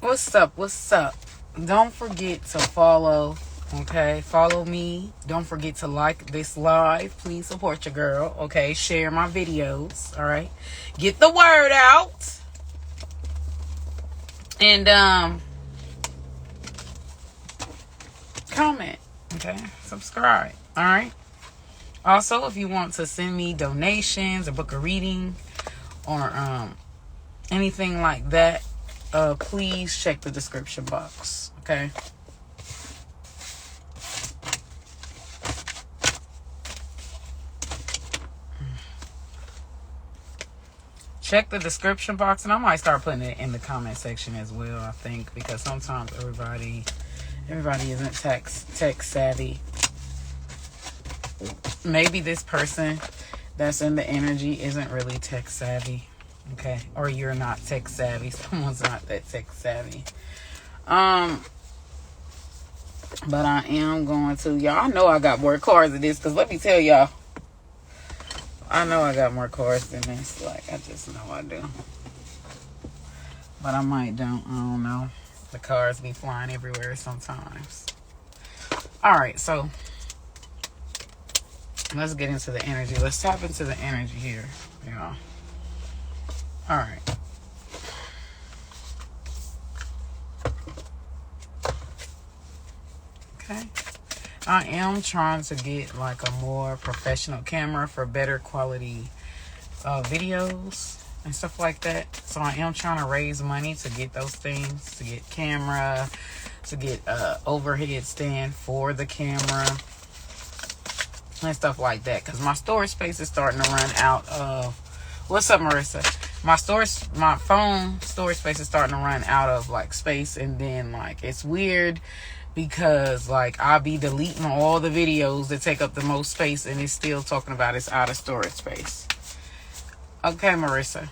What's up? What's up? Don't forget to follow. Okay, follow me. Don't forget to like this live. Please support your girl. Okay, share my videos. All right, get the word out. And comment. Okay, subscribe. All right. Also, if you want to send me donations or book a reading or anything like that, please check the description box. Okay. Check the description box, and I might start putting it in the comment section as well, I think, because sometimes everybody isn't tech savvy. Maybe this person that's in the energy isn't really tech savvy. Okay, or you're not tech savvy. Someone's not that tech savvy. But I am going to, y'all. I know I got more cards than this, because let me tell y'all, I know I got more cards than this. Like, I just know I do. But I might don't. I don't know. The cards be flying everywhere sometimes. Alright, so let's get into the energy. Let's tap into the energy here, y'all. Alright. Okay. I am trying to get like a more professional camera for better quality videos and stuff like that. So I am trying to raise money to get those things, to get camera, to get overhead stand for the camera and stuff like that, because my storage space is starting to run out of. What's up, Marissa? My phone storage space is starting to run out of like space, and then like it's weird because like I'll be deleting all the videos that take up the most space, and it's still talking about it's out of storage space. Okay, Marissa.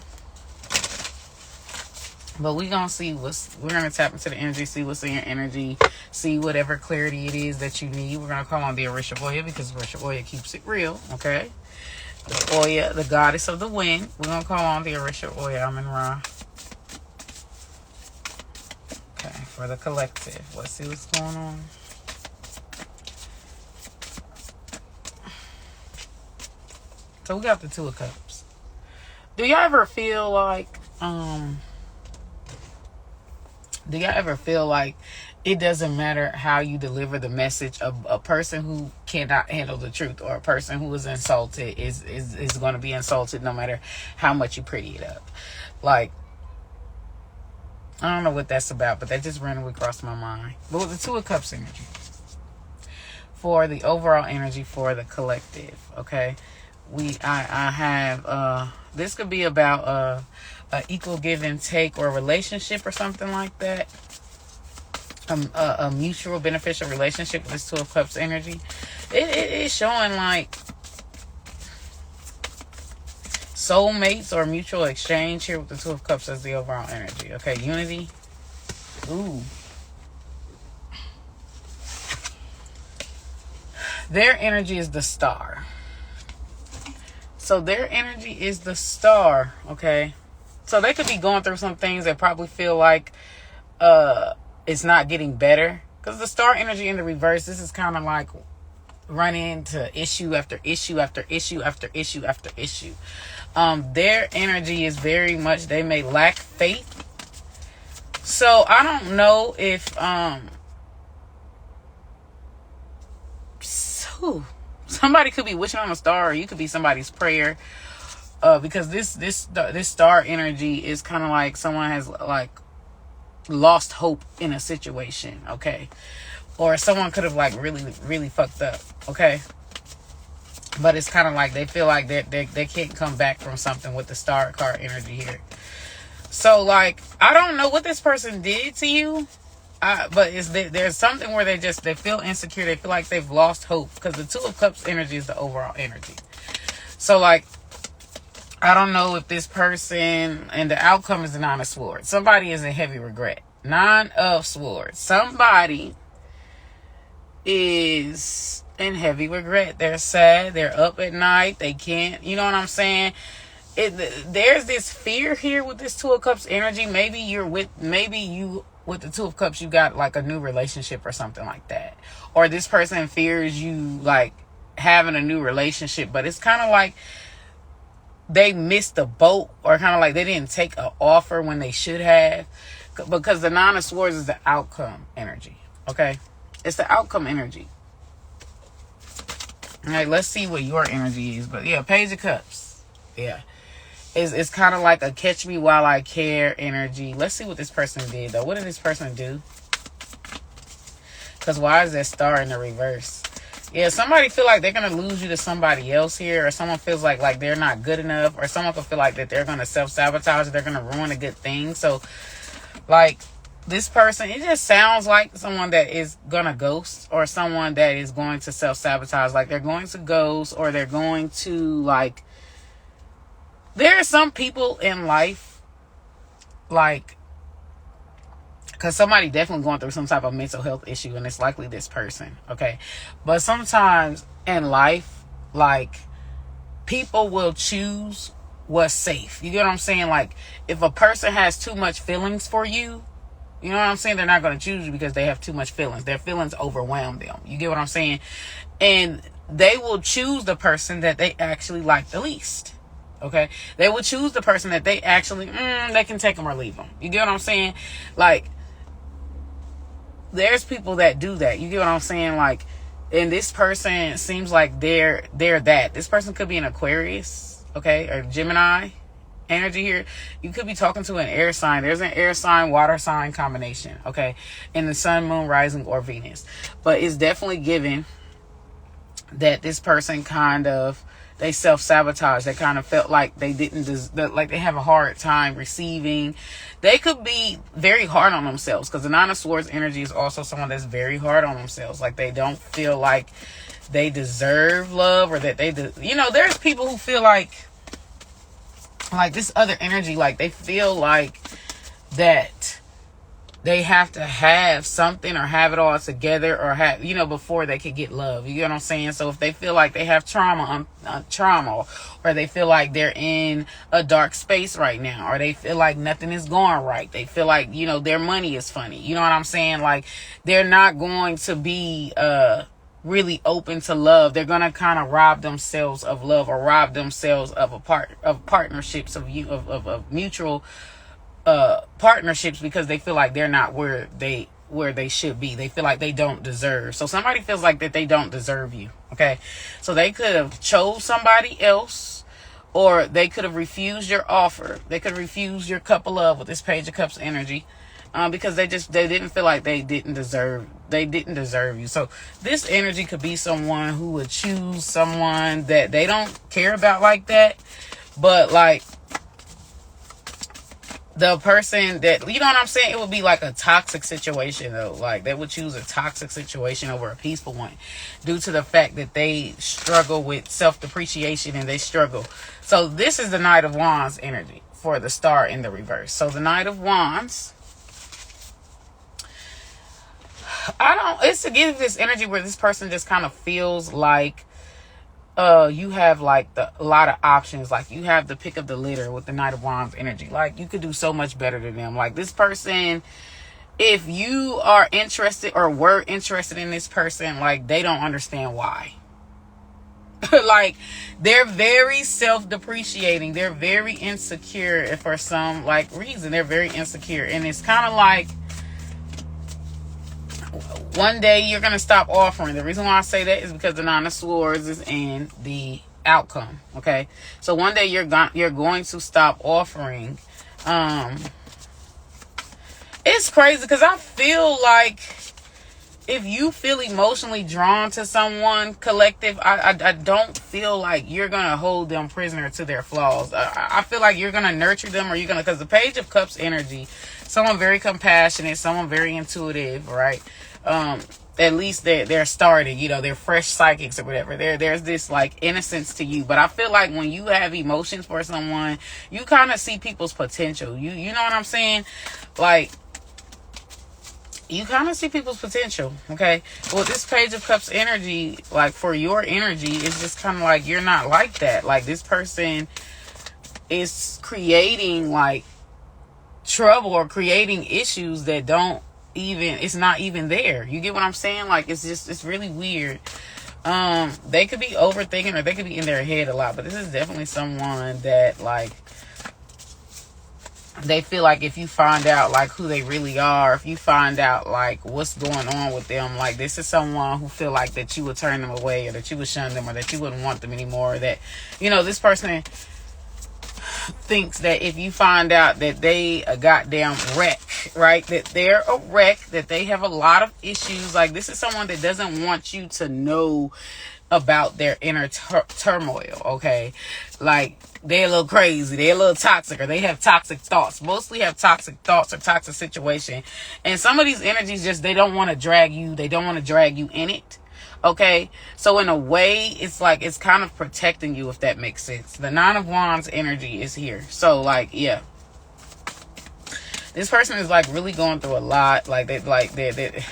But we're going to see we're going to tap into the energy, see what's in your energy, see whatever clarity it is that you need. We're going to call on the Orisha Oya, because Orisha Oya keeps it real, okay? The Oya, the goddess of the wind. We're going to call on the Orisha Oya, Amun-Ra. Okay, for the collective. Let's see what's going on. So we got the Two of Cups. Do y'all ever feel like it doesn't matter how you deliver the message? Of a person who cannot handle the truth, or a person who is insulted is going to be insulted no matter how much you pretty it up. Like, I don't know what that's about, but that just randomly crossed my mind. But with the Two of Cups energy, for the overall energy for the collective, okay, I have this could be about a equal give and take, or a relationship or something like that. A mutual beneficial relationship with this Two of Cups energy. It is showing like soulmates or mutual exchange here with the Two of Cups as the overall energy. Okay, unity. Ooh. Their energy is the Star. So their energy is the Star, okay? So they could be going through some things that probably feel like it's not getting better. Because the Star energy in the reverse, this is kind of like running into issue after issue after issue after issue after issue. Their energy is very much, they may lack faith. So I don't know if somebody could be wishing on a star, or you could be somebody's prayer. Because this Star energy is kind of like someone has like lost hope in a situation, okay? Or someone could have like really fucked up, okay? But it's kind of like they feel like they can't come back from something with the Star card energy here. So like, I don't know what this person did to you, but there's something where they feel insecure. They feel like they've lost hope, because the Two of Cups energy is the overall energy. So like, I don't know if this person, and the outcome is the Nine of Swords. Somebody is in heavy regret. Nine of Swords. Somebody is in heavy regret. They're sad. They're up at night. They can't, you know what I'm saying? there's this fear here with this Two of Cups energy. Maybe you with the Two of Cups, you got like a new relationship or something like that, or this person fears you like having a new relationship, but it's kind of like they missed the boat, or kind of like they didn't take an offer when they should have, because the Nine of Swords is the outcome energy. Okay, it's the outcome energy. All right, let's see what your energy is. But yeah, Page of Cups. Yeah. It's kind of like a catch me while I care energy. Let's see what this person did, though. What did this person do? Because why is that star in the reverse? Yeah, somebody feel like they're going to lose you to somebody else here. Or someone feels like they're not good enough. Or someone could feel like that they're going to self-sabotage. They're going to ruin a good thing. So, like, this person, it just sounds like someone that is going to ghost. Or someone that is going to self-sabotage. Like, they're going to ghost. Or they're going to, like... There are some people in life, like, because somebody definitely going through some type of mental health issue, and it's likely this person, okay? But sometimes in life, like, people will choose what's safe. You get what I'm saying? Like, if a person has too much feelings for you, you know what I'm saying? They're not going to choose you because they have too much feelings. Their feelings overwhelm them. You get what I'm saying? And they will choose the person that they actually like the least. Okay, they will choose the person that they actually, they can take them or leave them. You get what I'm saying? Like, there's people that do that. You get what I'm saying? Like, and this person seems like they're that. This person could be an Aquarius, okay, or Gemini energy here. You could be talking to an air sign. There's an air sign, water sign combination, okay, in the sun, moon, rising, or Venus. But it's definitely given that this person kind of, they self-sabotage. They kind of felt like they didn't, like they have a hard time receiving. They could be very hard on themselves, because the Nine of Swords energy is also someone that's very hard on themselves. Like, they don't feel like they deserve love, or that there's people who feel like this other energy, like they feel like that they have to have something or have it all together, or have, before they could get love. You get what I'm saying? So if they feel like they have trauma, or they feel like they're in a dark space right now, or they feel like nothing is going right, they feel like, their money is funny. You know what I'm saying? Like, they're not going to be really open to love. They're going to kind of rob themselves of love, or rob themselves of partnerships, of mutual partnerships, because they feel like they're not where they should be. They feel like they don't deserve. So somebody feels like that they don't deserve you. Okay, so they could have chose somebody else, or they could have refused your offer. They could refuse your cup of love with this Page of Cups energy, because they didn't feel like they didn't deserve you. So this energy could be someone who would choose someone that they don't care about like that, but like, the person that, you know what I'm saying? It would be like a toxic situation, though. Like, they would choose a toxic situation over a peaceful one, due to the fact that they struggle with self-depreciation, and they struggle. So this is the Knight of Wands energy for the star in the reverse. So the Knight of Wands, it's to give this energy where this person just kind of feels like you have like a lot of options. Like, you have the pick of the litter with the Knight of Wands energy. Like, you could do so much better than them. Like, this person, if you are interested or were interested in this person, like, they don't understand why. Like, they're very self-depreciating. They're very insecure, and for some like reason they're very insecure. And it's kind of like, one day you're going to stop offering. The reason why I say that is because the Nine of Swords is in the outcome. Okay. So one day you're going to stop offering. It's crazy, because I feel like if you feel emotionally drawn to someone, collective, I don't feel like you're going to hold them prisoner to their flaws. I feel like you're going to nurture them, or you're going to, because the Page of Cups energy, someone very compassionate, someone very intuitive, right? At least they're starting, they're fresh psychics or whatever. There's this like innocence to you. But I feel like when you have emotions for someone, you kind of see people's potential. You know what I'm saying? Like, you kind of see people's potential. Okay. Well, this Page of Cups energy, like for your energy, is just kind of like, you're not like that. Like, this person is creating like trouble or creating issues that don't even, it's not even there. You get what I'm saying? Like, it's really weird. They could be overthinking, or they could be in their head a lot, but this is definitely someone that, like, they feel like if you find out like who they really are, if you find out like what's going on with them, like, this is someone who feel like that you would turn them away, or that you would shun them, or that you wouldn't want them anymore, or that, you know, this person thinks that if you find out that they a goddamn wreck, right, that they're a wreck, that they have a lot of issues, like, this is someone that doesn't want you to know about their inner turmoil, okay? Like, they're a little crazy, they're a little toxic, or they have toxic thoughts, mostly have toxic thoughts or toxic situation. And some of these energies just, they don't want to drag you in it, okay? So in a way, it's like, it's kind of protecting you, if that makes sense. The Nine of Wands energy is here. So, like, yeah, this person is like really going through a lot. Like, they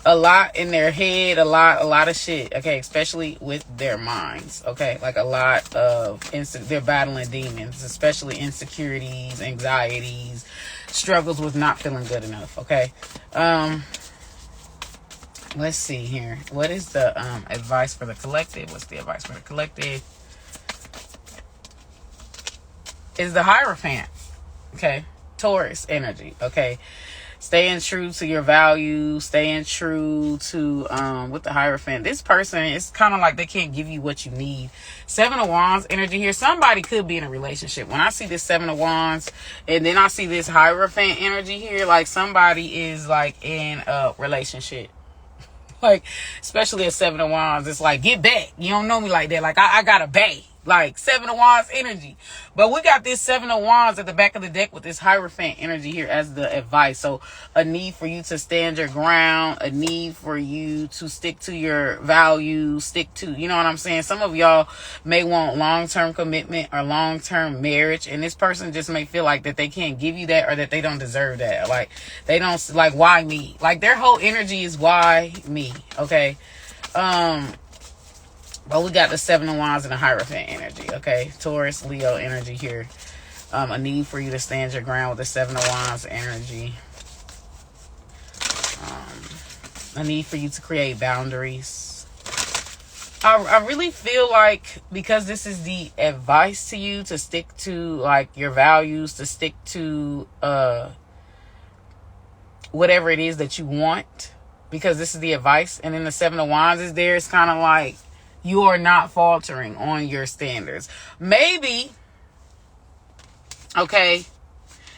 a lot in their head, a lot of shit, okay, especially with their minds, okay? Like, a lot of they're battling demons, especially insecurities, anxieties, struggles with not feeling good enough, okay? Let's see here. What is the advice for the collective? What's the advice for the collective? Is the Hierophant, okay? Taurus energy, okay? Staying true to your values, staying true to, with the Hierophant. This person, it's kind of like they can't give you what you need. Seven of Wands energy here. Somebody could be in a relationship. When I see this Seven of Wands, and then I see this Hierophant energy here, like, somebody is, like, in a relationship. Like, especially a Seven of Wands, it's like, get back. You don't know me like that. Like, I got a bae. Like, Seven of Wands energy. But we got this Seven of Wands at the back of the deck with this Hierophant energy here as the advice. So, a need for you to stand your ground, a need for you to stick to your values, stick to, you know what I'm saying? Some of y'all may want long-term commitment or long-term marriage, and this person just may feel like that they can't give you that, or that they don't deserve that. Like, they don't, like, why me? Like, their whole energy is why me, okay? But we got the Seven of Wands and the Hierophant energy, okay? Taurus, Leo energy here. A need for you to stand your ground with the Seven of Wands energy. A need for you to create boundaries. I really feel like, because this is the advice to you, to stick to, like, your values, to stick to whatever it is that you want, because this is the advice. And then the Seven of Wands is there. It's kind of like, you are not faltering on your standards. Maybe, okay,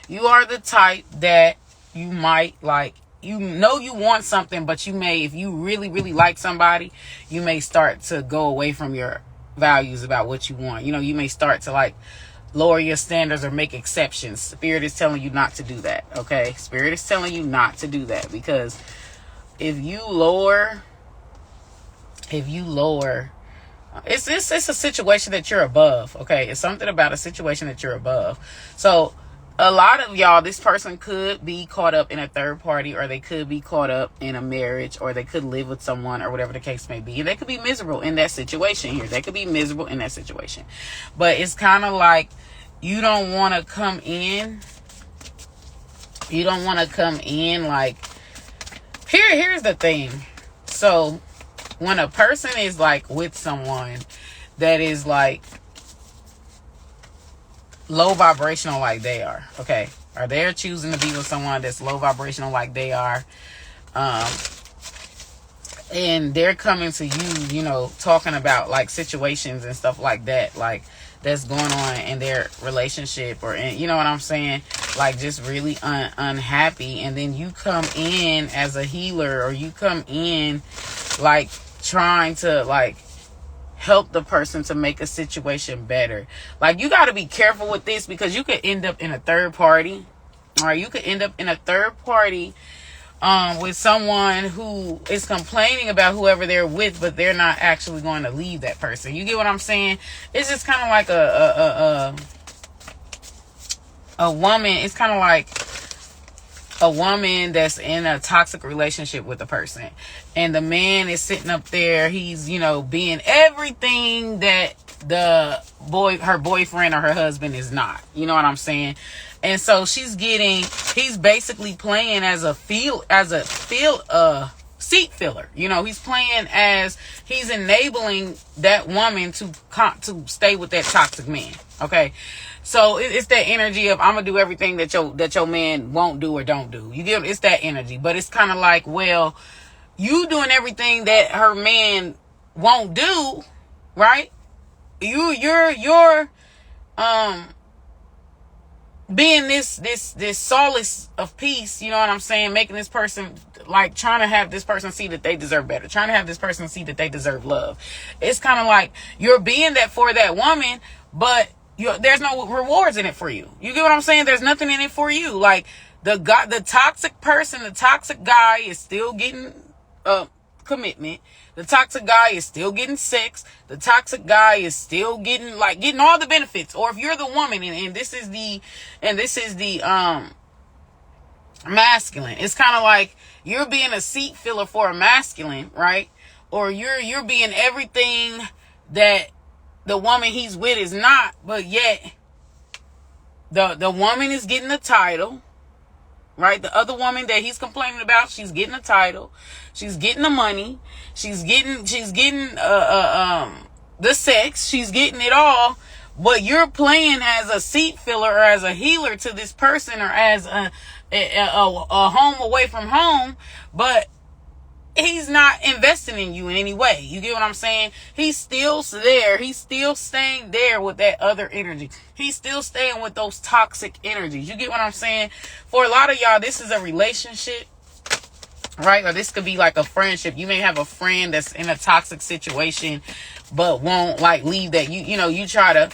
you are the type that you might, like, you know you want something, but you may, if you really, really like somebody, you may start to go away from your values about what you want. You know, you may start to, like, lower your standards or make exceptions. Spirit is telling you not to do that, okay? Spirit is telling you not to do that, because if you lower, it's a situation that you're above, okay? It's something about a situation that you're above. So a lot of y'all, this person could be caught up in a third party, or they could be caught up in a marriage, or they could live with someone, or whatever the case may be. And they could be miserable in that situation here. They could be miserable in that situation. But it's kind of like, you don't want to come in. You don't want to come in like, here's the thing. So when a person is, like, with someone that is, like, low vibrational like they are, okay, or they're choosing to be with someone that's low vibrational like they are, and they're coming to you, you know, talking about, like, situations and stuff like that, like, that's going on in their relationship, or in, you know what I'm saying, like, just really unhappy, and then you come in as a healer, or you come in, like, trying to, like, help the person to make a situation better. Like, you got to be careful with this, because you could end up in a third party, or you could end up in a third party with someone who is complaining about whoever they're with, but they're not actually going to leave that person. You get what I'm saying? It's just kind of like a woman. It's kind of like a woman that's in a toxic relationship with a person, and the man is sitting up there, he's, you know, being everything that her boyfriend or her husband is not. You know what I'm saying? And so he's basically playing as a seat filler. You know, he's playing as he's enabling that woman to stay with that toxic man. Okay. So it's that energy of I'm gonna do everything that your man won't do or don't do. You get it's that energy, but it's kind of like, well, you doing everything that her man won't do, right? You're being this solace of peace, you know what I'm saying? Making this person, like, trying to have this person see that they deserve better, trying to have this person see that they deserve love. It's kind of like you're being that for that woman, but there's no rewards in it for you. You get what I'm saying? There's nothing in it for you. Like, the toxic person, the toxic guy is still getting commitment. The toxic guy is still getting sex. The toxic guy is still getting all the benefits. Or if you're the woman and this is the masculine, it's kind of like you're being a seat filler for a masculine, right? Or you're being everything that the woman he's with is not, but yet the woman is getting the title, right? The other woman that he's complaining about, she's getting the title, she's getting the money, she's getting the sex, she's getting it all, but you're playing as a seat filler or as a healer to this person or as a home away from home, but he's not investing in you in any way. You get what I'm saying? He's still there. He's still staying there with that other energy. He's still staying with those toxic energies. You get what I'm saying? For a lot of y'all, this is a relationship, right? Or this could be like a friendship. You may have a friend that's in a toxic situation, but won't leave that. You try to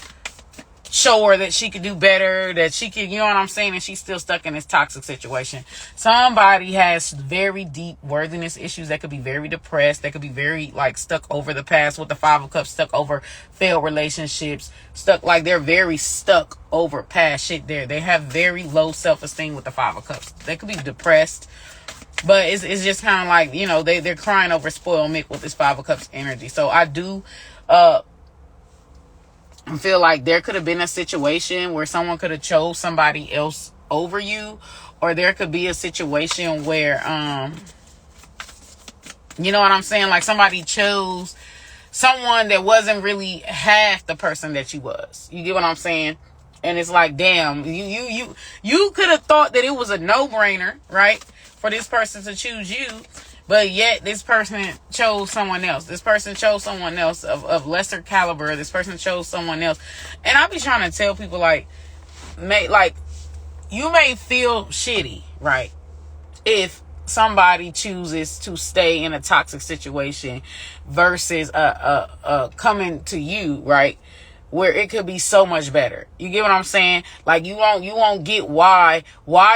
show her that she could do better, that she could, you know what I'm saying? And she's still stuck in this toxic situation. Somebody has very deep worthiness issues. That could be very depressed. That could be very stuck over the past with the Five of Cups, stuck over failed relationships, they're very stuck over past shit there. They have very low self-esteem with the Five of Cups. They could be depressed, but it's just kind of they're crying over spoiled milk with this Five of Cups energy. So I do, I feel like there could have been a situation where someone could have chose somebody else over you, or there could be a situation where, you know what I'm saying? Like somebody chose someone that wasn't really half the person that you was. You get what I'm saying? And it's like, damn, you could have thought that it was a no-brainer, right? For this person to choose you. But yet this person chose someone else. This person chose someone else of lesser caliber. This person chose someone else. And I be trying to tell people you may feel shitty, right? If somebody chooses to stay in a toxic situation versus coming to you, right? Where it could be so much better. You get what I'm saying? Like you won't get why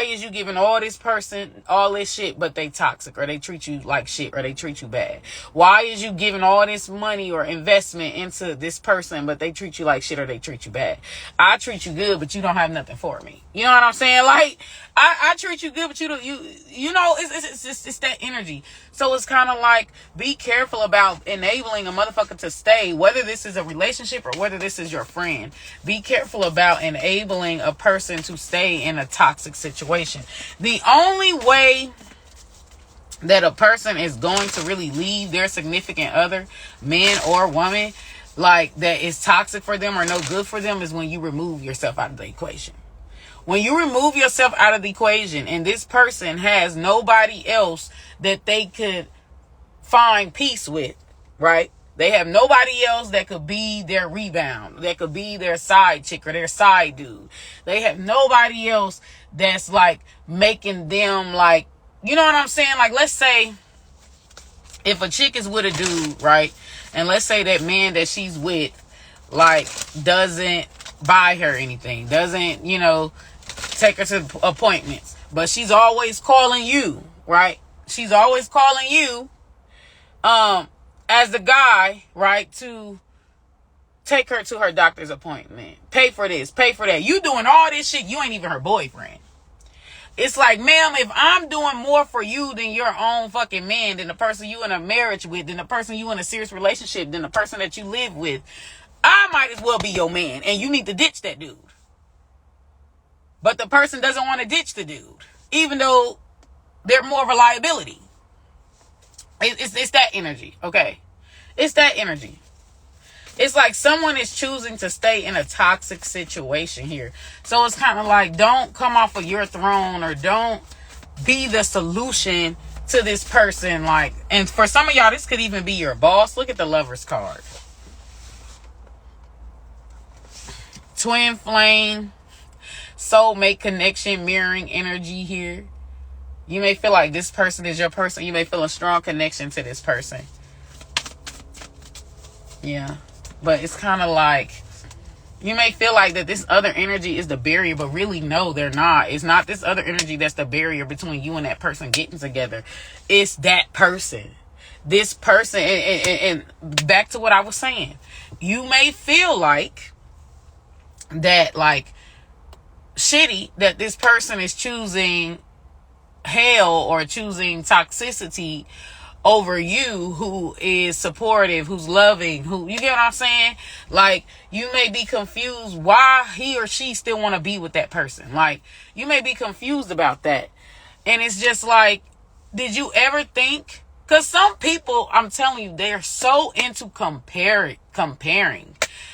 is you giving all this person all this shit, but they toxic, or they treat you like shit, or they treat you bad? Why is you giving all this money or investment into this person, but they treat you like shit, or they treat you bad? I treat you good, but you don't have nothing for me. You know what I'm saying? Like I treat you good, but you don't, it's that energy. So it's kind of like, be careful about enabling a motherfucker to stay, whether this is a relationship or whether this is your friend. Be careful about enabling a person to stay in a toxic situation. The only way that a person is going to really leave their significant other, man or woman, that is toxic for them or no good for them, is when you remove yourself out of the equation. When you remove yourself out of the equation and this person has nobody else that they could find peace with, right? They have nobody else that could be their rebound, that could be their side chick or their side dude. They have nobody else that's making them you know what I'm saying? Let's say if a chick is with a dude, right? And let's say that man that she's with, doesn't buy her anything, doesn't, take her to appointments, but she's always calling you, right? She's always calling you, as the guy, right, to take her to her doctor's appointment, pay for this, pay for that. You doing all this shit, you ain't even her boyfriend. It's like, ma'am, if I'm doing more for you than your own fucking man, than the person you in a marriage with, than the person you in a serious relationship, than the person that you live with, I might as well be your man, and you need to ditch that dude. But the person doesn't want to ditch the dude, even though they're more of a liability. It's that energy, okay? It's that energy. It's like someone is choosing to stay in a toxic situation here. So it's kind of like, don't come off of your throne, or don't be the solution to this person. Like, and for some of y'all, this could even be your boss. Look at the Lover's card. Twin flame, soulmate connection, mirroring energy here. You may feel like this person is your person. You may feel a strong connection to this person. Yeah. But it's kind of like, you may feel like that this other energy is the barrier, but really, no, they're not. It's not this other energy that's the barrier between you and that person getting together. It's that person. This person, and back to what I was saying. You may feel like that, like, shitty that this person is choosing hell or choosing toxicity over you, who is supportive, who's loving, who, you get what I'm saying? Like, you may be confused why he or she still want to be with that person. Like, you may be confused about that. And it's just like, did you ever think? Because some people, I'm telling you, they're so into comparing.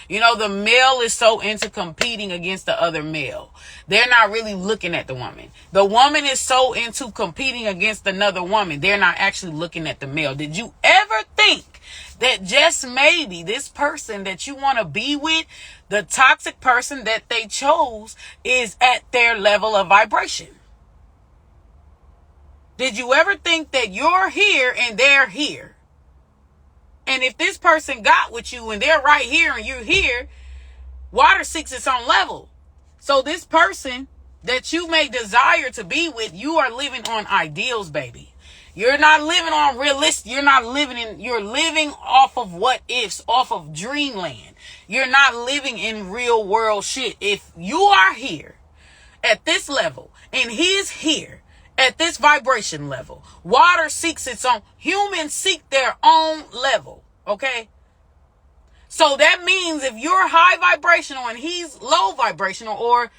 You know, the male is so into competing against the other male. They're not really looking at the woman. The woman is so into competing against another woman. They're not actually looking at the male. Did you ever think that just maybe this person that you want to be with, the toxic person that they chose, is at their level of vibration? Did you ever think that you're here and they're here? And if this person got with you and they're right here and you're here, water seeks its own level. So this person that you may desire to be with, you are living on ideals, baby. You're not living on realistic. You're living off of what ifs, off of dreamland. You're not living in real world shit. If you are here at this level and he is here at this vibration level, water seeks its own. Humans seek their own level. Okay. So that means if you're high vibrational and he's low vibrational, or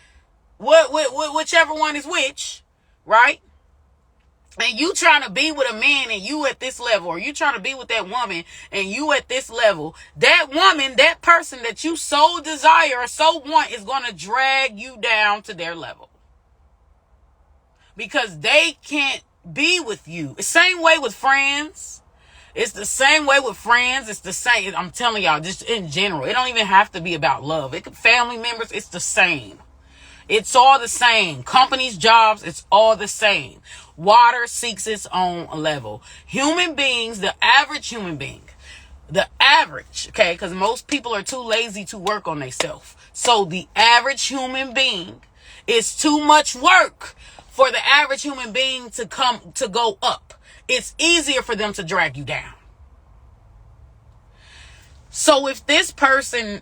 whichever one is which, right? And you trying to be with a man and you at this level, or you trying to be with that woman and you at this level, that woman, that person that you so desire or so want, is going to drag you down to their level. Because they can't be with you. Same way with friends. It's the same way with friends. It's the same. I'm telling y'all, just in general. It don't even have to be about love. It could, family members, it's the same. It's all the same. Companies, jobs, it's all the same. Water seeks its own level. Human beings, the average human being, okay, because most people are too lazy to work on themselves. So the average human being is too much work for the average human being to go up. It's easier for them to drag you down. So if this person,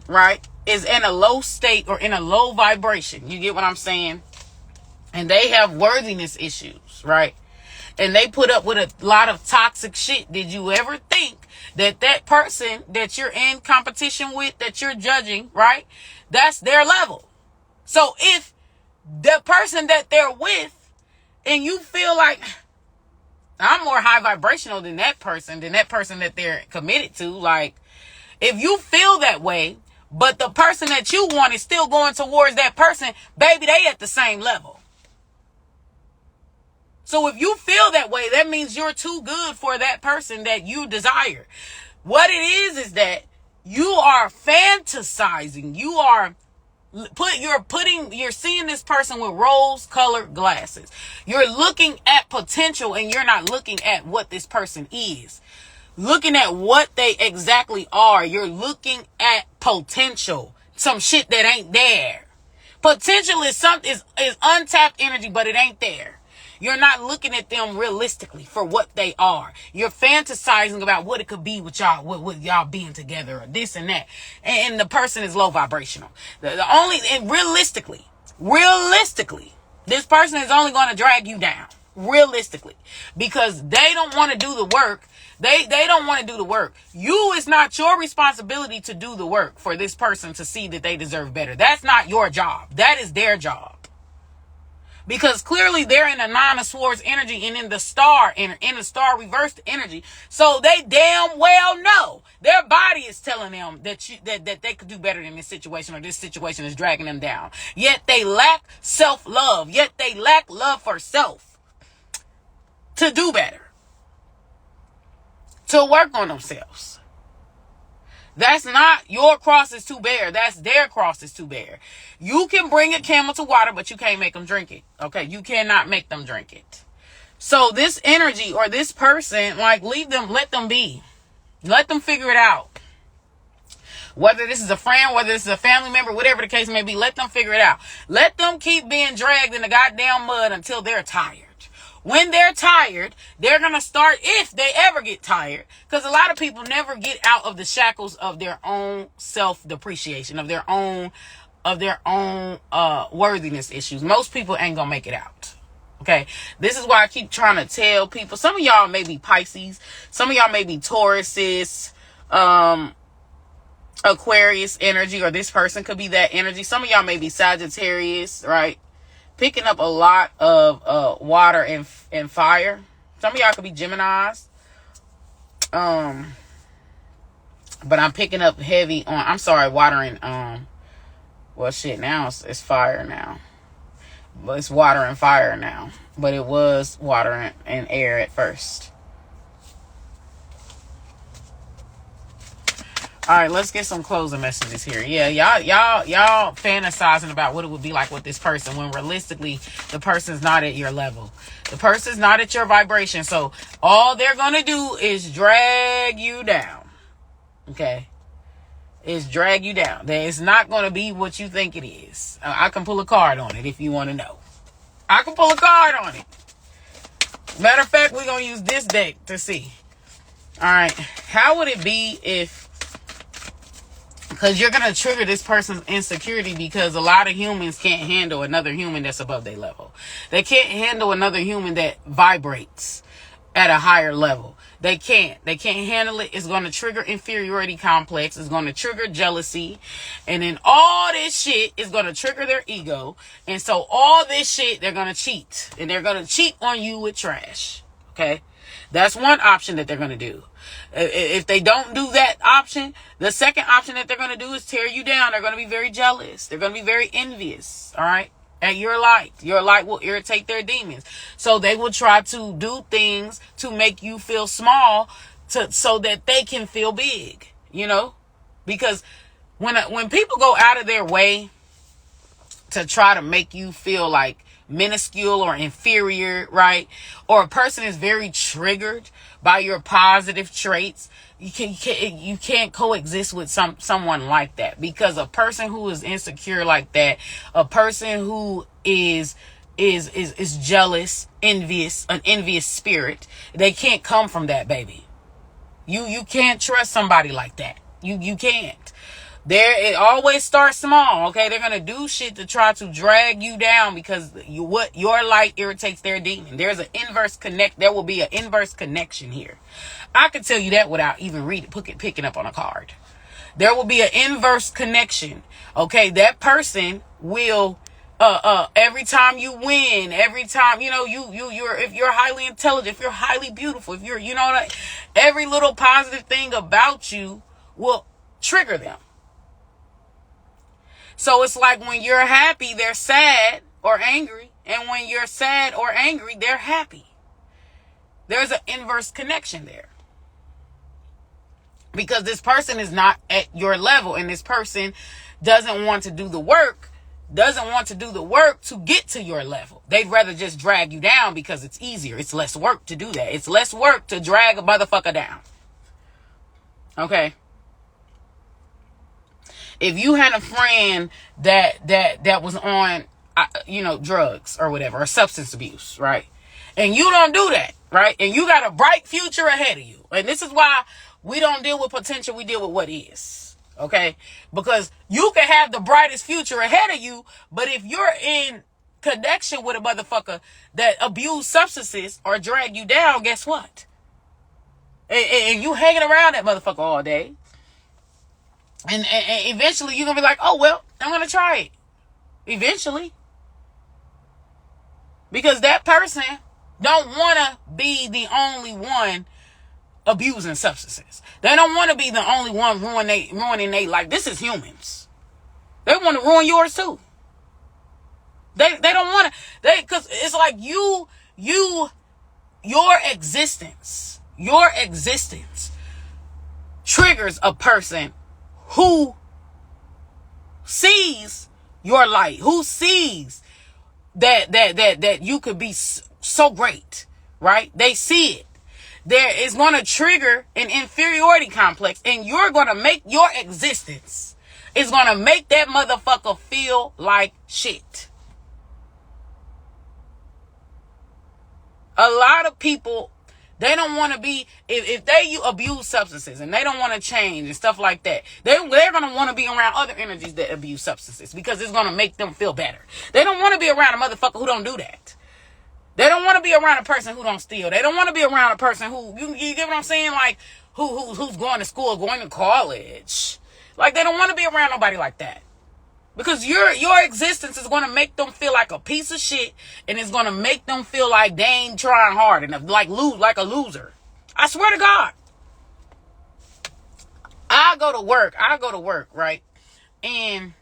right, is in a low state or in a low vibration, you get what I'm saying? And they have worthiness issues, right? And they put up with a lot of toxic shit. Did you ever think that that person that you're in competition with, that you're judging, right, that's their level? So if the person that they're with, and you feel like, I'm more high vibrational than that person that they're committed to, like, if you feel that way, but the person that you want is still going towards that person, baby, they at the same level. So if you feel that way, that means you're too good for that person that you desire. What it is that you are fantasizing. You're seeing this person with rose-colored glasses. You're looking at potential and you're not looking at what this person is. Looking at what they exactly are. You're looking at potential. Some shit that ain't there. Potential is untapped energy, but it ain't there. You're not looking at them realistically for what they are. You're fantasizing about what it could be with y'all, with y'all being together, or this and that. And the person is low vibrational. Realistically, this person is only going to drag you down. realistically, because they don't want to do the work. They don't want to do the work. It's not your responsibility to do the work for this person to see that they deserve better. That's not your job. That is their job. Because clearly they're in the Nine of Swords energy and in the star reversed energy. So they damn well know their body is telling them that they could do better than this situation, or this situation is dragging them down. Yet they lack self-love. Yet they lack love for self to do better, to work on themselves. That's not your cross is to bear. That's their cross is to bear. You can bring a camel to water, but you can't make them drink it. Okay? You cannot make them drink it. So this energy or this person, like, leave them, let them be. Let them figure it out. Whether this is a friend, whether this is a family member, whatever the case may be, let them figure it out. Let them keep being dragged in the goddamn mud until they're tired. When they're tired, they're going to start, if they ever get tired, because a lot of people never get out of the shackles of their own self-depreciation, of their own worthiness issues. Most people ain't going to make it out. Okay. This is why I keep trying to tell people. Some of y'all may be Pisces. Some of y'all may be Tauruses, Aquarius energy, or this person could be that energy. Some of y'all may be Sagittarius, right? Picking up a lot of water and fire. Some of y'all could be Geminis. But I'm picking up heavy on, water and well, shit, now it's fire now. But it's water and fire now. But it was water and air at first. All right, let's get some closing messages here. Yeah, y'all fantasizing about what it would be like with this person when realistically the person's not at your level. The person's not at your vibration. So all they're going to do is drag you down. Okay? Is drag you down. It's not going to be what you think it is. I can pull a card on it if you want to know. I can pull a card on it. Matter of fact, we're going to use this deck to see. All right. How would it be if, because you're going to trigger this person's insecurity, because a lot of humans can't handle another human that's above their level. They can't handle another human that vibrates at a higher level. They can't handle it. It's going to trigger inferiority complex. It's going to trigger jealousy. And then all this shit is going to trigger their ego. And so all this shit, they're going to cheat. And they're going to cheat on you with trash. Okay? That's one option that they're going to do. If they don't do that option, the second option that they're going to do is tear you down. They're going to be very jealous. They're going to be very envious. All right? At your light. Your light will irritate their demons. So they will try to do things to make you feel small so that they can feel big. You know? Because when people go out of their way to try to make you feel like minuscule or inferior, right? Or a person is very triggered by your positive traits, you can't coexist with someone like that, because a person who is insecure like that, a person who is jealous, envious, an envious spirit, they can't come from that, baby. You can't trust somebody like that. You can't. It always starts small, okay? They're going to do shit to try to drag you down because your light irritates their demon. There will be an inverse connection here. I can tell you that without even picking up on a card. There will be an inverse connection, okay? That person will, every time you win, every time, if you're highly intelligent, if you're highly beautiful, if you're, every little positive thing about you will trigger them. So it's like when you're happy, they're sad or angry. And when you're sad or angry, they're happy. There's an inverse connection there. Because this person is not at your level. And this person doesn't want to do the work to get to your level. They'd rather just drag you down because it's easier. It's less work to do that. It's less work to drag a motherfucker down. Okay? If you had a friend that was on, drugs or whatever, or substance abuse, right? And you don't do that, right? And you got a bright future ahead of you. And this is why we don't deal with potential. We deal with what is, okay? Because you can have the brightest future ahead of you, but if you're in connection with a motherfucker that abuse substances or drag you down, guess what? And you hanging around that motherfucker all day. And eventually you're going to be like, oh, well, I'm going to try it. Eventually. Because that person don't want to be the only one abusing substances. They don't want to be the only one ruining their life. This is humans. They want to ruin yours too. They don't want to. Because it's like your existence triggers a person who sees your light, who sees that you could be so great, right? They see it. There is going to trigger an inferiority complex, and you're going to make your existence is going to make that motherfucker feel like shit. A lot of people, they don't want to be, if they abuse substances and they don't want to change and stuff like that, they're going to want to be around other energies that abuse substances because it's going to make them feel better. They don't want to be around a motherfucker who don't do that. They don't want to be around a person who don't steal. They don't want to be around a person who, you get what I'm saying? Like, who's going to school, going to college. Like, they don't want to be around nobody like that. Because your existence is going to make them feel like a piece of shit, and it's going to make them feel like they ain't trying hard enough, like a loser. I swear to God. I go to work, right? And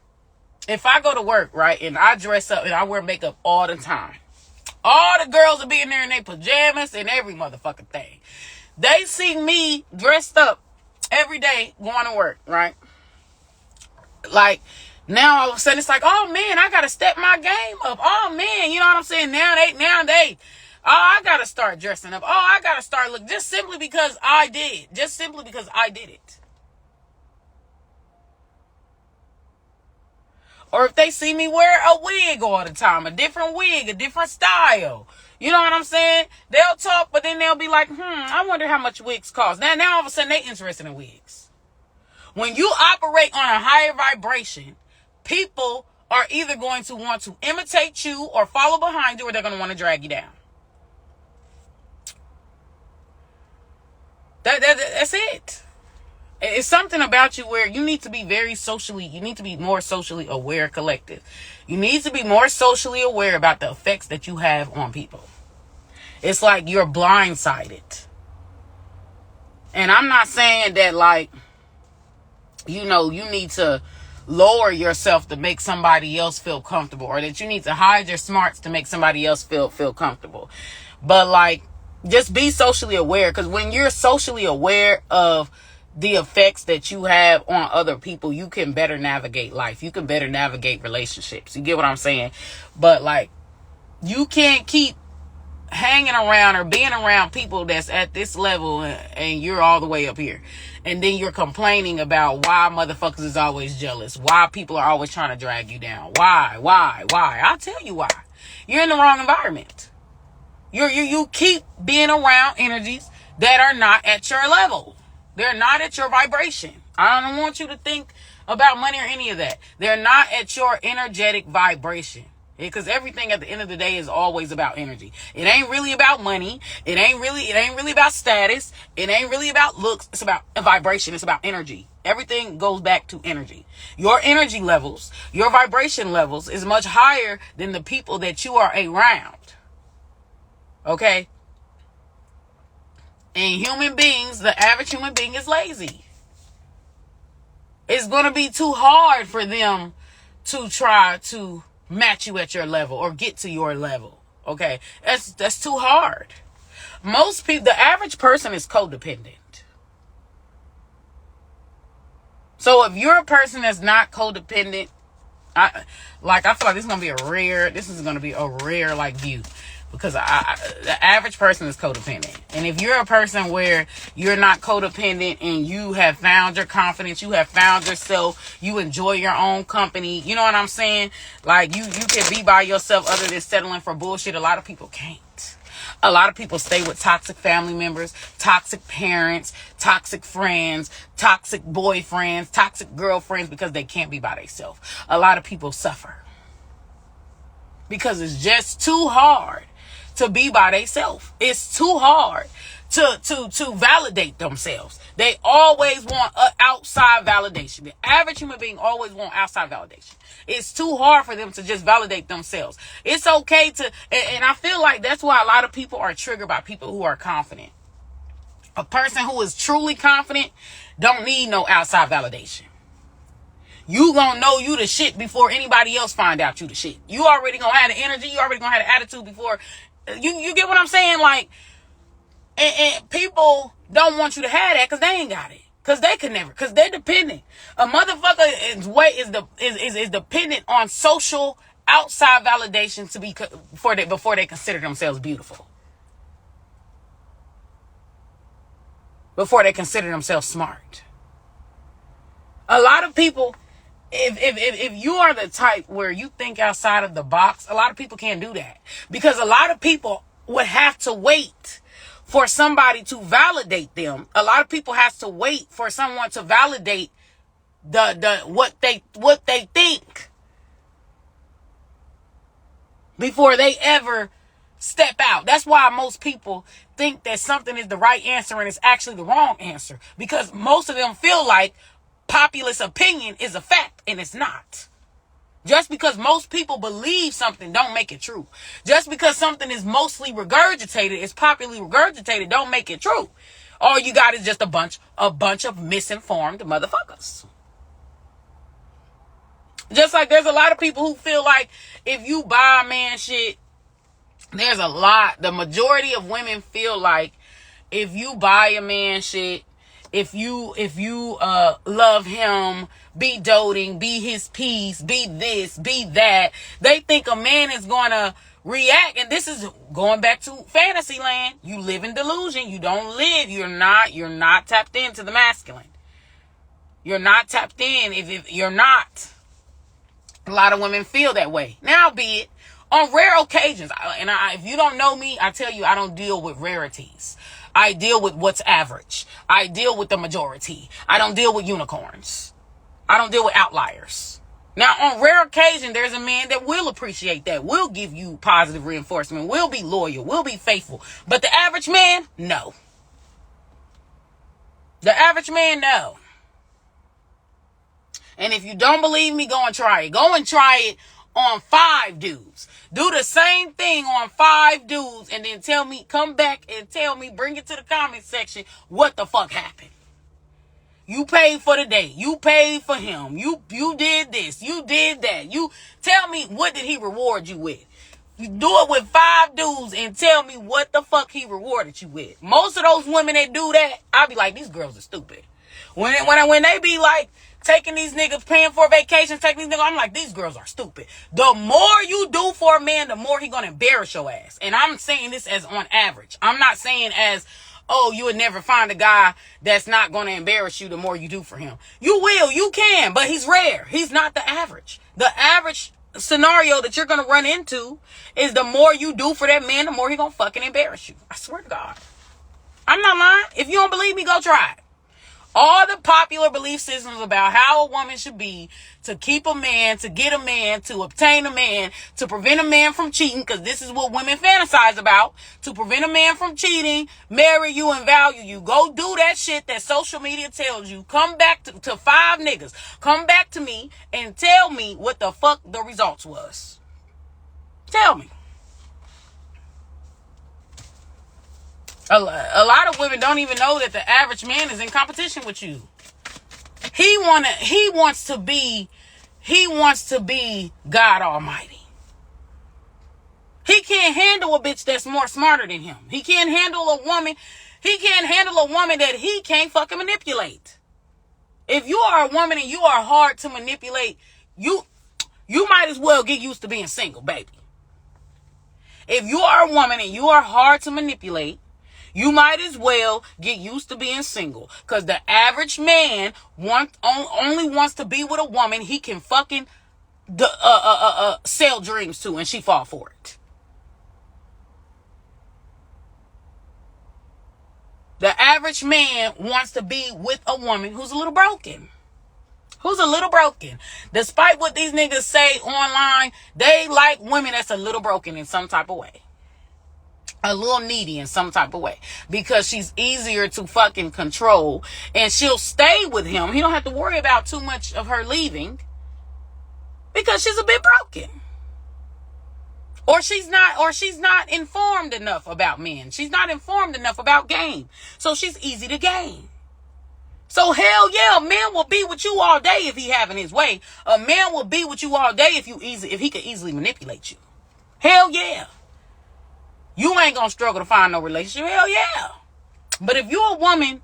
if I go to work, right, and I dress up and I wear makeup all the time, all the girls will be in there in their pajamas and every motherfucking thing. They see me dressed up every day going to work, right? Like, now all of a sudden it's like, oh man, I gotta step my game up. Oh man, you know what I'm saying? Now they, oh, I gotta start dressing up. Oh, I gotta start looking, just simply because I did it. Or if they see me wear a wig all the time, a different wig, a different style. You know what I'm saying? They'll talk, but then they'll be like, I wonder how much wigs cost. Now all of a sudden they interested in wigs. When you operate on a higher vibration, people are either going to want to imitate you or follow behind you, or they're going to want to drag you down. That's it. It's something about you where you need to be more socially aware collective. You need to be more socially aware about the effects that you have on people. It's like you're blindsided. And I'm not saying that, like, you need to lower yourself to make somebody else feel comfortable, or that you need to hide your smarts to make somebody else feel comfortable. But, like, just be socially aware, because when you're socially aware of the effects that you have on other people, you can better navigate life. You can better navigate relationships. You get what I'm saying? But, like, you can't keep hanging around or being around people that's at this level and you're all the way up here. And then you're complaining about why motherfuckers is always jealous. Why people are always trying to drag you down. Why? I'll tell you why. You're in the wrong environment. You keep being around energies that are not at your level. They're not at your vibration. I don't want you to think about money or any of that. They're not at your energetic vibration. Because everything at the end of the day is always about energy. It ain't really about money. It ain't really about status. It ain't really about looks. It's about a vibration. It's about energy. Everything goes back to energy. Your energy levels, your vibration levels is much higher than the people that you are around. Okay? And human beings, the average human being is lazy. It's going to be too hard for them to try to match you at your level or get to your level. Okay? That's too hard. Most people, the average person is codependent. So if you're a person that's not codependent, I feel like this is going to be a rare like view. Because the average person is codependent. And if you're a person where you're not codependent and you have found your confidence, you have found yourself, you enjoy your own company, you know what I'm saying? Like, you can be by yourself other than settling for bullshit. A lot of people can't. A lot of people stay with toxic family members, toxic parents, toxic friends, toxic boyfriends, toxic girlfriends because they can't be by themselves. A lot of people suffer. because it's just too hard to be by themselves. It's too hard to validate themselves. They always want outside validation. The average human being always want outside validation. It's too hard for them to just validate themselves. It's okay to, and I feel like that's why a lot of people are triggered by people who are confident. A person who is truly confident don't need no outside validation. You gonna know you the shit before anybody else find out you the shit. You already gonna have the energy. You already gonna have the attitude before. You get what I'm saying? Like, and people don't want you to have that because they ain't got it. Because they could never. Because they're dependent. A motherfucker is dependent on social outside validation to be before they consider themselves beautiful. Before they consider themselves smart. A lot of people, if you are the type where you think outside of the box, a lot of people can't do that. Because a lot of people would have to wait for somebody to validate them. A lot of people have to wait for someone to validate what they think before they ever step out. That's why most people think that something is the right answer and it's actually the wrong answer. Because most of them feel like populist opinion is a fact, and it's not. Just because most people believe something don't make it true. Just because something is mostly regurgitated, is popularly regurgitated, don't make it true. All you got is just a bunch of misinformed motherfuckers. Just like there's a lot of people who feel like if you buy a man shit, the majority of women feel like if you buy a man shit, if you love him, be doting, be his piece, be this, be that, they think a man is gonna react. And this is going back to fantasy land. You live in delusion. You don't live. You're not tapped into the masculine. You're not tapped in if you're not. A lot of women feel that way. Now, be it on rare occasions, if you don't know me, I tell you I don't deal with rarities. I deal with what's average. I deal with the majority. I don't deal with unicorns. I don't deal with outliers. Now, on rare occasion, there's a man that will appreciate that, will give you positive reinforcement, will be loyal, will be faithful. But the average man, no. The average man, no. And if you don't believe me, go and try it. Go and try it on 5 dudes. Do the same thing on 5 dudes and then tell me, come back and tell me, bring it to the comment section, what the fuck happened. You paid for the date. You paid for him. You did this. You did that. You tell me, what did he reward you with? You do it with 5 dudes and tell me what the fuck he rewarded you with. Most of those women that do that, I'll be like, these girls are stupid. When they be like, taking these niggas, paying for vacations, taking these niggas, I'm like, these girls are stupid. The more you do for a man, the more he gonna embarrass your ass. And I'm saying this as on average. I'm not saying as, oh, you would never find a guy that's not gonna embarrass you the more you do for him. You will, you can, but he's rare. He's not the average. The average scenario that you're gonna run into is the more you do for that man, the more he gonna fucking embarrass you. I swear to God. I'm not lying. If you don't believe me, go try it. All the popular belief systems about how a woman should be to keep a man, to get a man, to obtain a man, to prevent a man from cheating, because this is what women fantasize about, to prevent a man from cheating, marry you and value you. Go do that shit that social media tells you. Come back to 5 niggas. Come back to me and tell me what the fuck the results was. Tell me. A lot of women don't even know that the average man is in competition with you. He wants to be God Almighty. He can't handle a bitch that's more smarter than him. He can't handle a woman that he can't fucking manipulate. If you are a woman and you are hard to manipulate, you might as well get used to being single, baby. If you are a woman and you are hard to manipulate, you might as well get used to being single. Because the average man only wants to be with a woman he can fucking sell dreams to, and she fall for it. The average man wants to be with a woman who's a little broken. Who's a little broken. Despite what these niggas say online, they like women that's a little broken in some type of way. A little needy in some type of way. Because she's easier to fucking control. And she'll stay with him. He don't have to worry about too much of her leaving. Because she's a bit broken. Or she's not informed enough about men. She's not informed enough about game. So she's easy to game. So hell yeah, a man will be with you all day if he having his way. A man will be with you all day if he could easily manipulate you. Hell yeah. You ain't gonna struggle to find no relationship. Hell yeah. But if you're a woman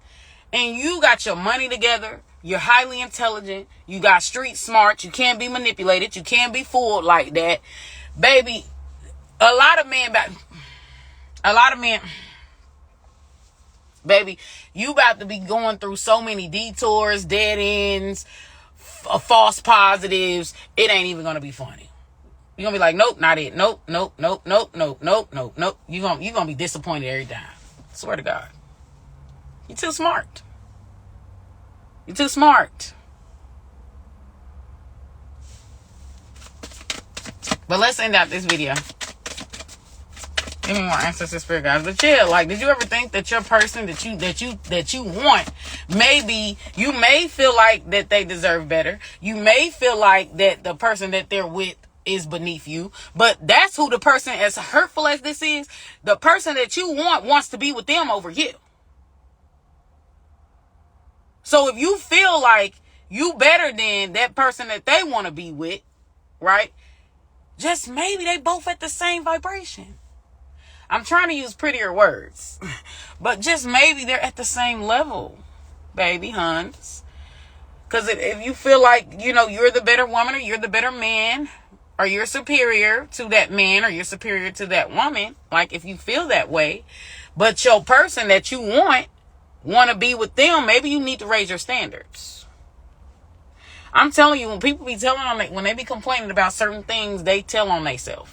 and you got your money together, you're highly intelligent, you got street smart, you can't be manipulated, you can't be fooled like that, baby. A lot of men, baby, you about to be going through so many detours, dead ends, false positives. It ain't even gonna be funny. You're gonna be like, nope, not it. Nope. You're gonna be disappointed every time. I swear to God. You're too smart. You're too smart. But let's end out this video. Give me more answers to spirit guys. But chill, like, did you ever think that your person that you want, maybe you may feel like that they deserve better. You may feel like that the person that they're with is beneath you. But that's who the person, as hurtful as this is, the person that you want wants to be with them over you. So if you feel like you better than that person that they want to be with, right? Just maybe they both at the same vibration. I'm trying to use prettier words. But just maybe they're at the same level, baby huns. Because if you feel like, you're the better woman or you're the better man, or you're superior to that man or you're superior to that woman, like if you feel that way, but your person that you want to be with them, maybe you need to raise your standards. I'm telling you, when people be telling on when they be complaining about certain things, they tell on themselves.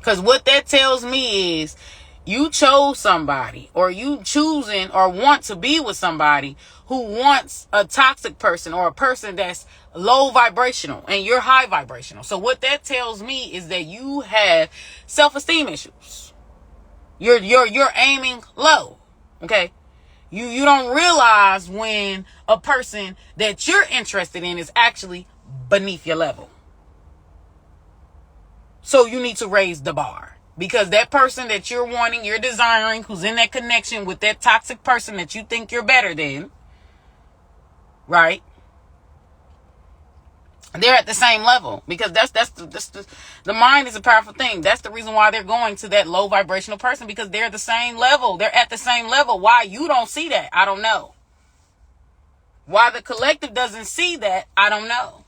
Because what that tells me is you chose somebody, or you choosing or want to be with somebody who wants a toxic person or a person that's low vibrational and you're high vibrational. So what that tells me is that you have self-esteem issues. You're aiming low. Okay. You don't realize when a person that you're interested in is actually beneath your level. So you need to raise the bar, because that person that you're wanting, you're desiring, who's in that connection with that toxic person that you think you're better than, right? They're at the same level, because that's the mind is a powerful thing. That's the reason why they're going to that low vibrational person, because they're the same level. They're at the same level. Why you don't see that, I don't know. Why the collective doesn't see that, I don't know.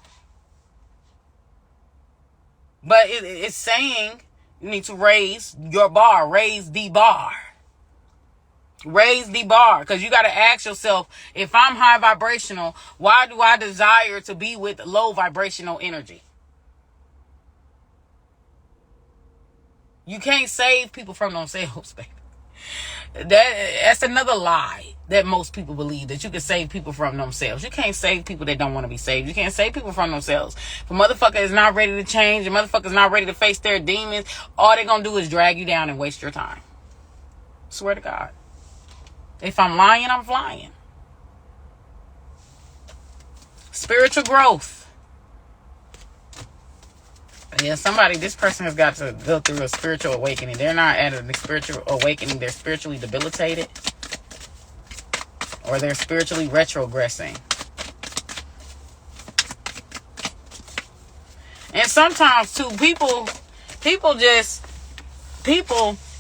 But it's saying you need to raise your bar, raise the bar. Raise the bar, because you got to ask yourself, if I'm high vibrational, why do I desire to be with low vibrational energy? You can't save people from themselves, baby. That's another lie that most people believe, that you can save people from themselves. You can't save people that don't want to be saved. You can't save people from themselves. If a motherfucker is not ready to change, a motherfucker is not ready to face their demons, all they're going to do is drag you down and waste your time. Swear to God. If I'm lying, I'm flying. Spiritual growth. Yeah, this person has got to go through a spiritual awakening. They're not at a spiritual awakening. They're spiritually debilitated. Or they're spiritually retrogressing. And sometimes, too, people,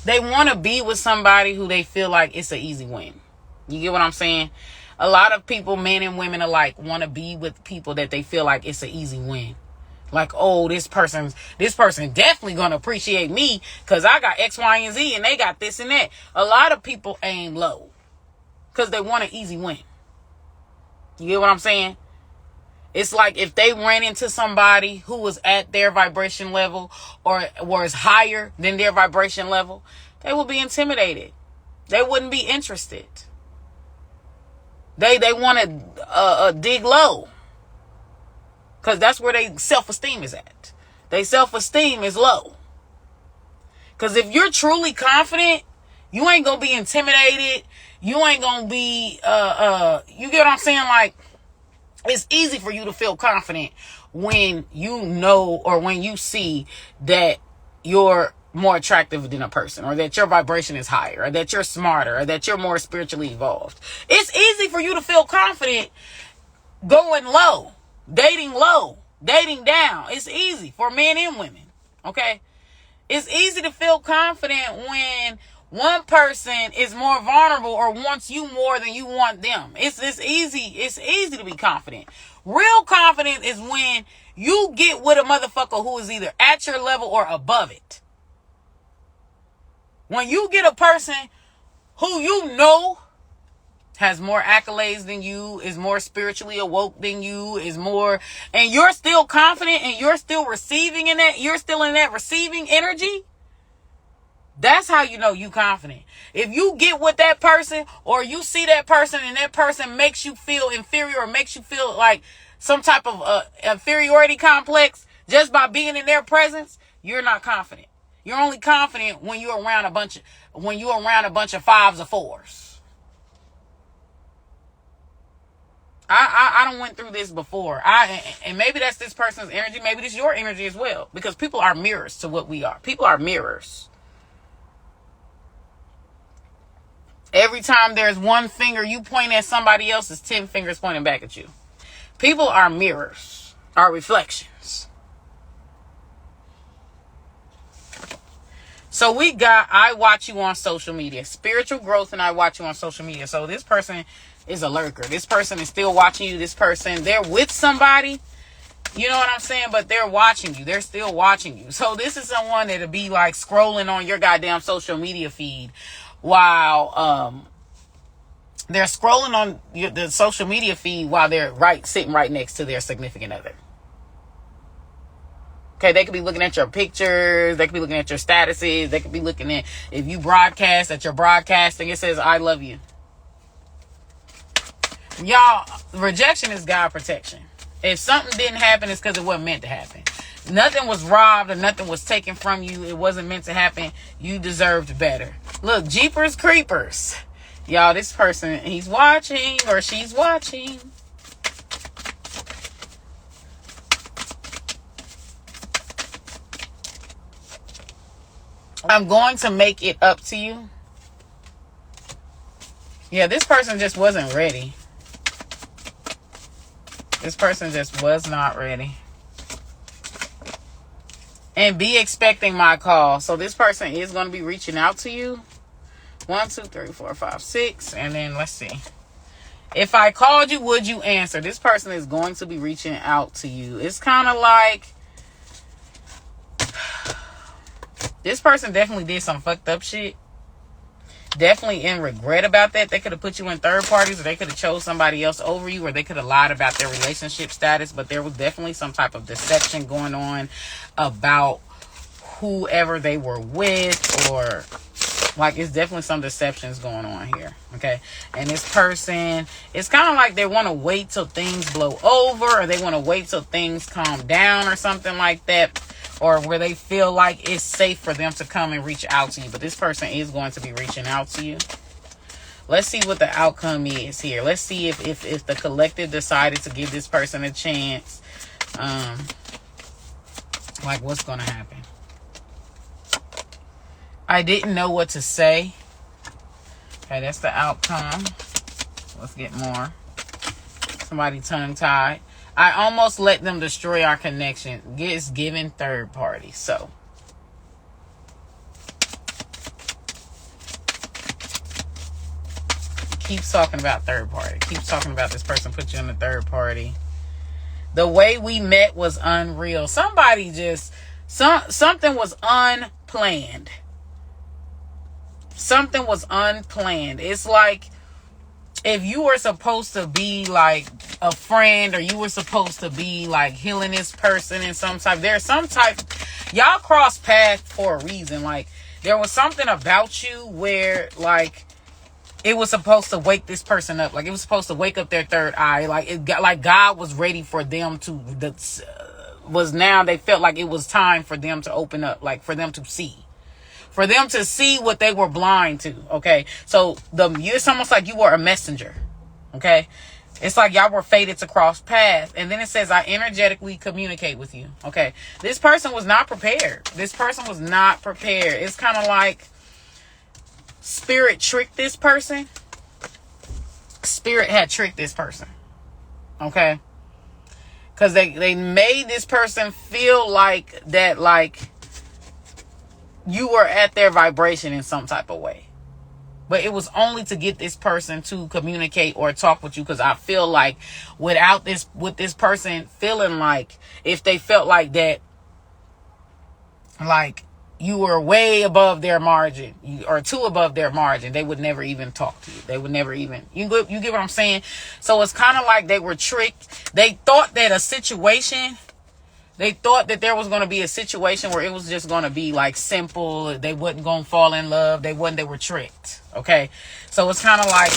they want to be with somebody who they feel like it's an easy win. You get what I'm saying? A lot of people, men and women alike, want to be with people that they feel like it's an easy win. Like, oh, this person definitely going to appreciate me because I got X, Y, and Z and they got this and that. A lot of people aim low because they want an easy win. You get what I'm saying? It's like if they ran into somebody who was at their vibration level or was higher than their vibration level, they would be intimidated. They wouldn't be interested. They want to dig low. Because that's where their self-esteem is at. Their self-esteem is low. Because if you're truly confident, you ain't going to be intimidated. You ain't going to be, you get what I'm saying? Like, it's easy for you to feel confident when you know or when you see that you're more attractive than a person, or that your vibration is higher, or that you're smarter, or that you're more spiritually evolved. It's easy for you to feel confident going low, dating down. It's easy for men and women. Okay? It's easy to feel confident when one person is more vulnerable or wants you more than you want them. It's easy to be confident. Real confidence is when you get with a motherfucker who is either at your level or above it. When you get a person who you know has more accolades than you, is more spiritually awoke than you, is more, and you're still confident and you're still receiving in that, you're still in that receiving energy, that's how you know you confident. If you get with that person, or you see that person and that person makes you feel inferior, or makes you feel like some type of inferiority complex just by being in their presence, you're not confident. You're only confident when you're around a bunch of fives or fours. I done went through this before. And maybe that's this person's energy. Maybe this is your energy as well. Because people are mirrors to what we are. People are mirrors. Every time there's one finger you point at somebody else, there's 10 fingers pointing back at you. People are mirrors. Are reflections. So we got, I watch you on social media. Spiritual growth, and I watch you on social media. So this person is a lurker. This person is still watching you. This person, they're with somebody. You know what I'm saying? But they're watching you. They're still watching you. So this is someone that'll be like scrolling on your goddamn social media feed while they're scrolling on the social media feed while they're sitting right next to their significant other. Okay, they could be looking at your pictures. They could be looking at your statuses. They could be looking at, if you broadcast, that you're broadcasting, it says, I love you. Y'all, rejection is God protection. If something didn't happen, it's because it wasn't meant to happen. Nothing was robbed or nothing was taken from you. It wasn't meant to happen. You deserved better. Look, Jeepers Creepers. Y'all, this person, he's watching or she's watching. I'm going to make it up to you. Yeah, this person just wasn't ready. This person just was not ready. And be expecting my call. So this person is going to be reaching out to you. 1, 2, 3, 4, 5, 6. And then let's see. If I called you, would you answer? This person is going to be reaching out to you. It's kind of like this person definitely did some fucked up shit. Definitely in regret about that. They could have put you in third parties, or they could have chose somebody else over you, or they could have lied about their relationship status. But there was definitely some type of deception going on about whoever they were with, or like it's definitely some deceptions going on here. Okay. And this person, it's kind of like they want to wait till things blow over, or they want to wait till things calm down or something like that, or where they feel like it's safe for them to come and reach out to you. But this person is going to be reaching out to you. Let's see what the outcome is here. Let's see if the collective decided to give this person a chance. Like what's going to happen. I didn't know what to say. Okay, that's the outcome. Let's get more. Somebody tongue-tied. I almost let them destroy our connection. It's given third party. So. Keeps talking about third party. Keeps talking about this person put you in the third party. The way we met was unreal. Somebody just... something was unplanned. Something was unplanned. It's like if you were supposed to be like a friend, or you were supposed to be like healing this person in some type, there's some type, y'all cross paths for a reason. Like there was something about you where like it was supposed to wake this person up. Like, it was supposed to wake up their third eye. Like, it got, like, God was ready for them to, now they felt like it was time for them to open up, like, for them to see. For them to see what they were blind to, okay? So, it's almost like you were a messenger, okay? It's like y'all were fated to cross paths. And then it says, I energetically communicate with you, okay? This person was not prepared. This person was not prepared. It's kind of like Spirit tricked this person. Spirit had tricked this person, okay? Because they made this person feel like that, like, you were at their vibration in some type of way. But it was only to get this person to communicate or talk with you. Because I feel like with this person feeling like, if they felt like that, like you were way above their margin, or too above their margin, they would never even talk to you. They would never even, you get what I'm saying? So it's kind of like they were tricked. They thought that there was going to be a situation where it was just going to be like simple. They wasn't going to fall in love. They were tricked. Okay. So it's kind of like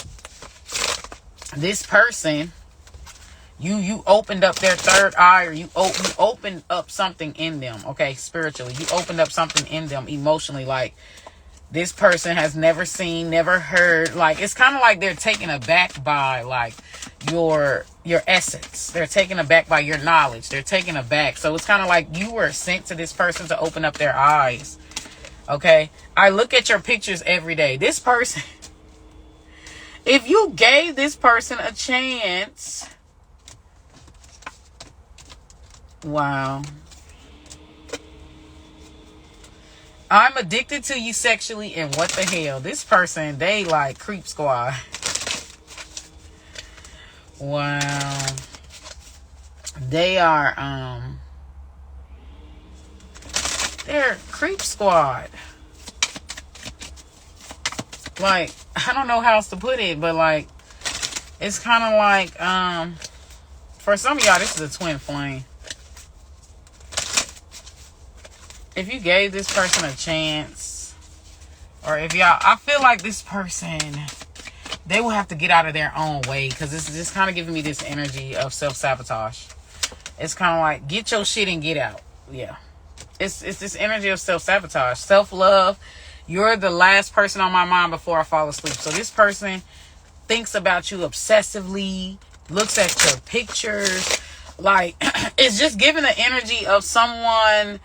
this person, you opened up their third eye, or you opened up something in them. Okay. Spiritually, you opened up something in them emotionally. Like, this person has never seen, never heard. Like, it's kind of like they're taken aback by, like, your essence. They're taken aback by your knowledge. They're taken aback. So it's kind of like you were sent to this person to open up their eyes. Okay? I look at your pictures every day. This person, if you gave this person a chance, wow. I'm addicted to you sexually, and what the hell? This person, they like creep squad. Wow. They are, they're creep squad. Like, I don't know how else to put it, but like, it's kind of like, for some of y'all, this is a twin flame. If you gave this person a chance, or if y'all, I feel like this person, they will have to get out of their own way, because this is just kind of giving me this energy of self-sabotage. It's kind of like, get your shit and get out. Yeah. It's this energy of self-sabotage. Self-love. You're the last person on my mind before I fall asleep. So this person thinks about you obsessively, looks at your pictures. Like, it's just giving the energy of someone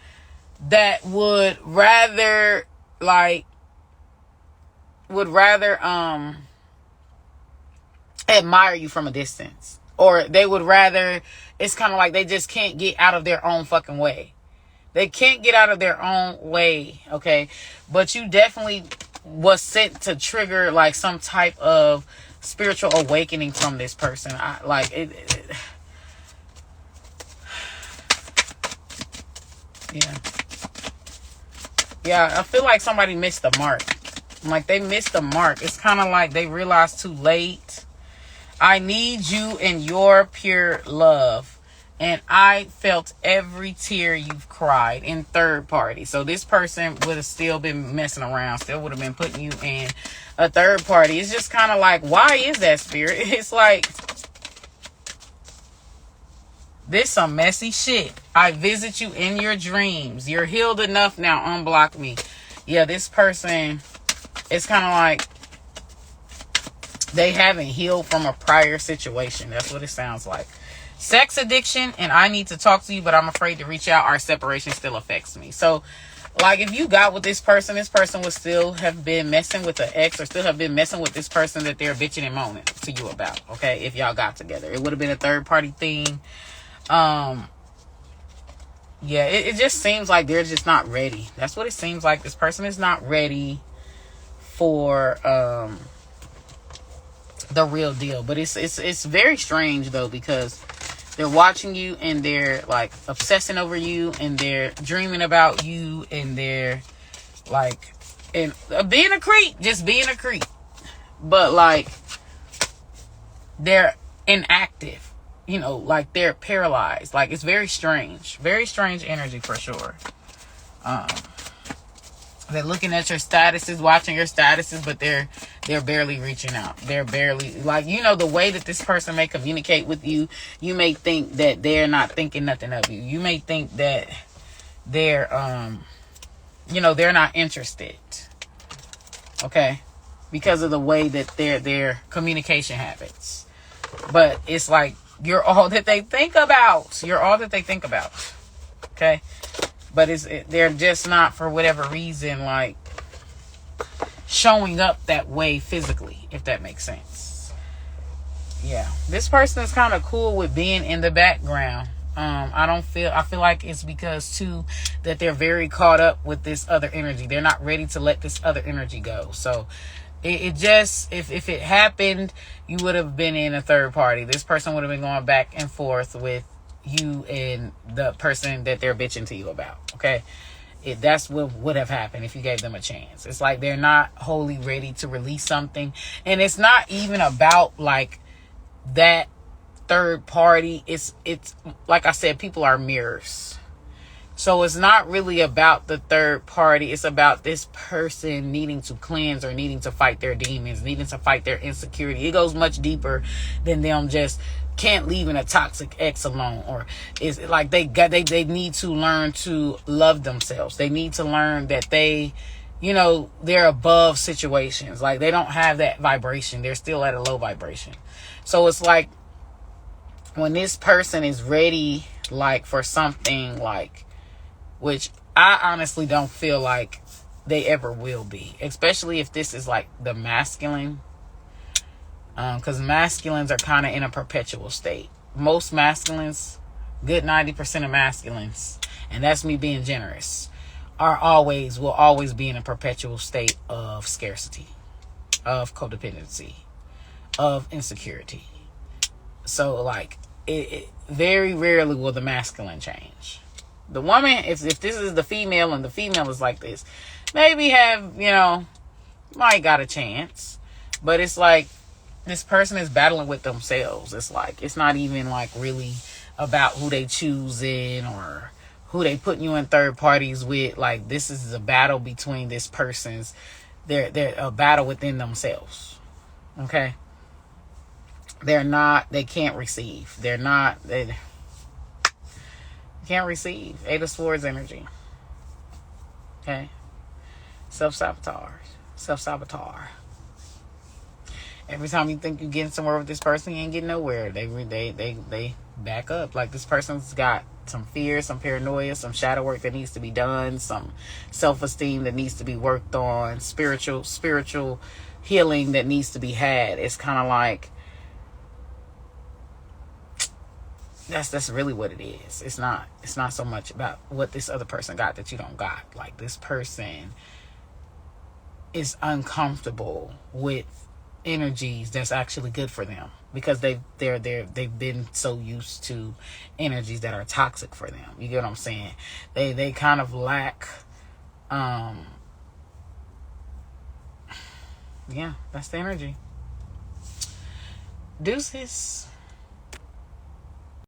that would rather admire you from a distance, or they would rather, it's kind of like they just can't get out of their own fucking way. They can't get out of their own way. Okay. But you definitely was sent to trigger like some type of spiritual awakening from this person. Yeah, I feel like somebody missed the mark. Like, they missed the mark. It's kind of like they realized too late. I need you in your pure love. And I felt every tear you've cried in third party. So this person would have still been messing around. Still would have been putting you in a third party. It's just kind of like, why is that, Spirit? It's like, this some messy shit. I visit you in your dreams. You're healed enough now. Unblock me. Yeah, this person, it's kind of like they haven't healed from a prior situation. That's what it sounds like. Sex addiction, and I need to talk to you, but I'm afraid to reach out. Our separation still affects me. So, like, if you got with this person would still have been messing with the ex, or still have been messing with this person that they're bitching and moaning to you about. Okay, if y'all got together, it would have been a third party thing. Yeah, it just seems like they're just not ready. That's what it seems like. This person is not ready for the real deal. But it's very strange though, because they're watching you and they're like obsessing over you and they're dreaming about you and they're like, and being a creep, just being a creep. But like, they're inactive. You know, like they're paralyzed. Like, it's very strange energy for sure. They're looking at your statuses, watching your statuses, but they're barely reaching out. They're barely, like, you know, the way that this person may communicate with you, you may think that they're not thinking nothing of you. You may think that they're you know, they're not interested. Okay? Because of the way that their communication habits. But it's like you're all that they think about. You're all that they think about. Okay? But they're just not, for whatever reason, like showing up that way physically, if that makes sense. Yeah. This person is kind of cool with being in the background. I feel like it's because too that they're very caught up with this other energy. They're not ready to let this other energy go. So it just, if it happened, you would have been in a third party. This person would have been going back and forth with you and the person that they're bitching to you about. Okay, that's what would have happened if you gave them a chance. It's like they're not wholly ready to release something, and it's not even about like that third party. It's like I said, people are mirrors. So it's not really about the third party. It's about this person needing to cleanse or needing to fight their demons, needing to fight their insecurity. It goes much deeper than them just can't leave in a toxic ex alone. Or it's like they need to learn to love themselves. They need to learn that they, you know, they're above situations. Like they don't have that vibration. They're still at a low vibration. So it's like when this person is ready, like for something, like, which I honestly don't feel like they ever will be, especially if this is like the masculine, because masculines are kind of in a perpetual state. Most masculines, good 90% of masculines, and that's me being generous, will always be in a perpetual state of scarcity, of codependency, of insecurity. So like it very rarely will the masculine change. The woman, if this is the female and the female is like this, maybe have, you know, might got a chance. But it's like this person is battling with themselves. It's like, it's not even like really about who they choosing or who they putting you in third parties with. Like this is a battle between this person's, they're a battle within themselves. Okay? They can't receive. They can't receive. Eight of Swords energy. Okay? Self-sabotage. Every time you think you're getting somewhere with this person, you ain't getting nowhere. They back up. Like this person's got some fear, some paranoia, some shadow work that needs to be done, some self-esteem that needs to be worked on, spiritual healing that needs to be had. It's kind of like that's really what it is. It's not so much about what this other person got that you don't got. Like this person is uncomfortable with energies that's actually good for them because they've been so used to energies that are toxic for them. You get what I'm saying? They kind of lack yeah, that's the energy. Deuces.